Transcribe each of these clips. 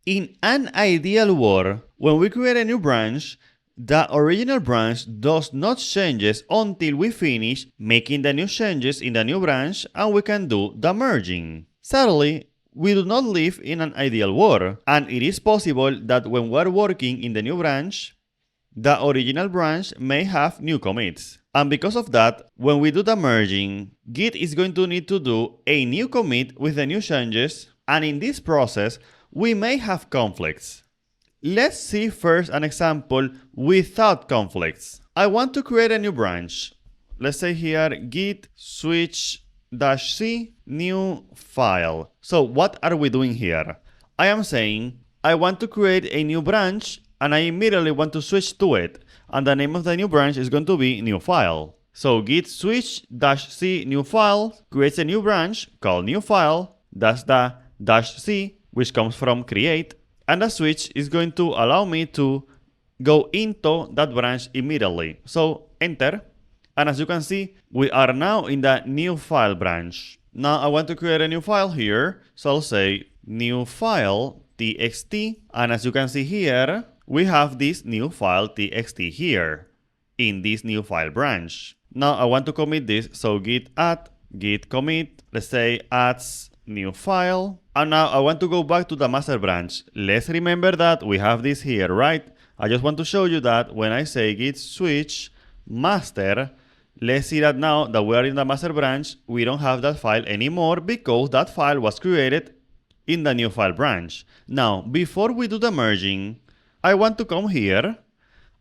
In an ideal world, when we create a new branch, the original branch does not changes until we finish making the new changes in the new branch and we can do the merging. Sadly, we do not live in an ideal world, and it is possible that when we're working in the new branch, the original branch may have new commits. And because of that, when we do the merging, Git is going to need to do a new commit with the new changes, and in this process, we may have conflicts. Let's see first an example without conflicts. I want to create a new branch. Let's say here git switch -c new file. So what are we doing here? I am saying I want to create a new branch and I immediately want to switch to it. And the name of the new branch is going to be new file. So git switch -c new file creates a new branch called new file. That's the -c, which comes from create. And the switch is going to allow me to go into that branch immediately. So enter. And as you can see, we are now in the new file branch. Now I want to create a new file here. So I'll say new file txt. And as you can see here, we have this new file txt here in this new file branch. Now I want to commit this. So git add, git commit, let's say adds new file. And now I want to go back to the master branch. Let's remember that we have this here, right? I just want to show you that when I say git switch master, let's see that now that we are in the master branch, we don't have that file anymore because that file was created in the new file branch. Now, before we do the merging, I want to come here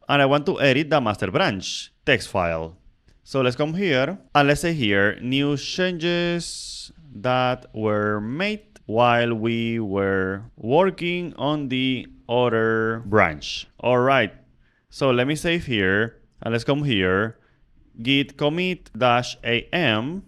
and I want to edit the master branch text file. So let's come here and let's say here, new changes that were made while we were working on the other branch. All right, so let me save here and let's come here, git commit -am,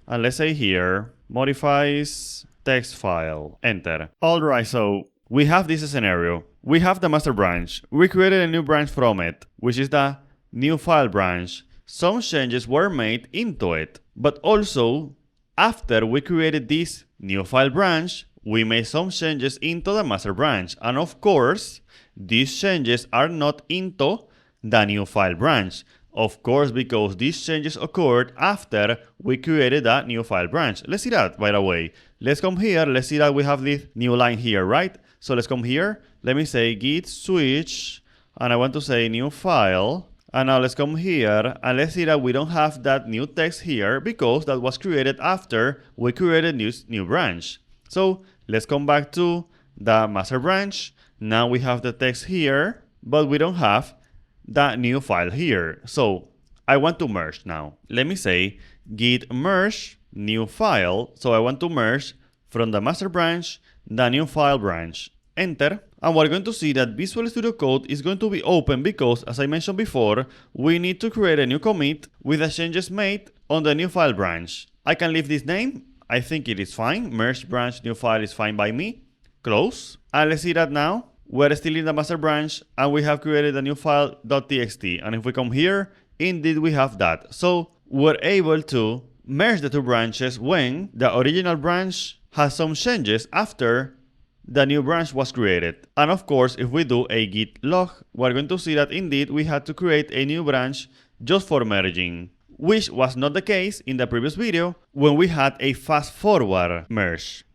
and let's say here, modifies text file, enter. All right, so we have this scenario. We have the master branch. We created a new branch from it, which is the new file branch. Some changes were made into it, but also after we created this new file branch, we made some changes into the master branch. And of course, these changes are not into the new file branch. Of course, because these changes occurred after we created that new file branch. Let's see that, by the way. Let's come here. Let's see that we have this new line here, right? So let's come here. Let me say git switch, and I want to say new file. And now let's come here and let's see that we don't have that new text here because that was created after we created new branch. So let's come back to the master branch. Now we have the text here, but we don't have that new file here. So I want to merge now. Let me say git merge new file. So I want to merge from the master branch, the new file branch. Enter. And we're going to see that Visual Studio Code is going to be open because, as I mentioned before, we need to create a new commit with the changes made on the new file branch. I can leave this name. I think it is fine. Merge branch new file is fine by me. Close. And let's see that now we're still in the master branch and we have created a new file .txt. And if we come here, indeed we have that. So we're able to merge the two branches when the original branch has some changes after the new branch was created. And of course, if we do a git log, we're going to see that indeed we had to create a new branch just for merging, which was not the case in the previous video when we had a fast forward merge.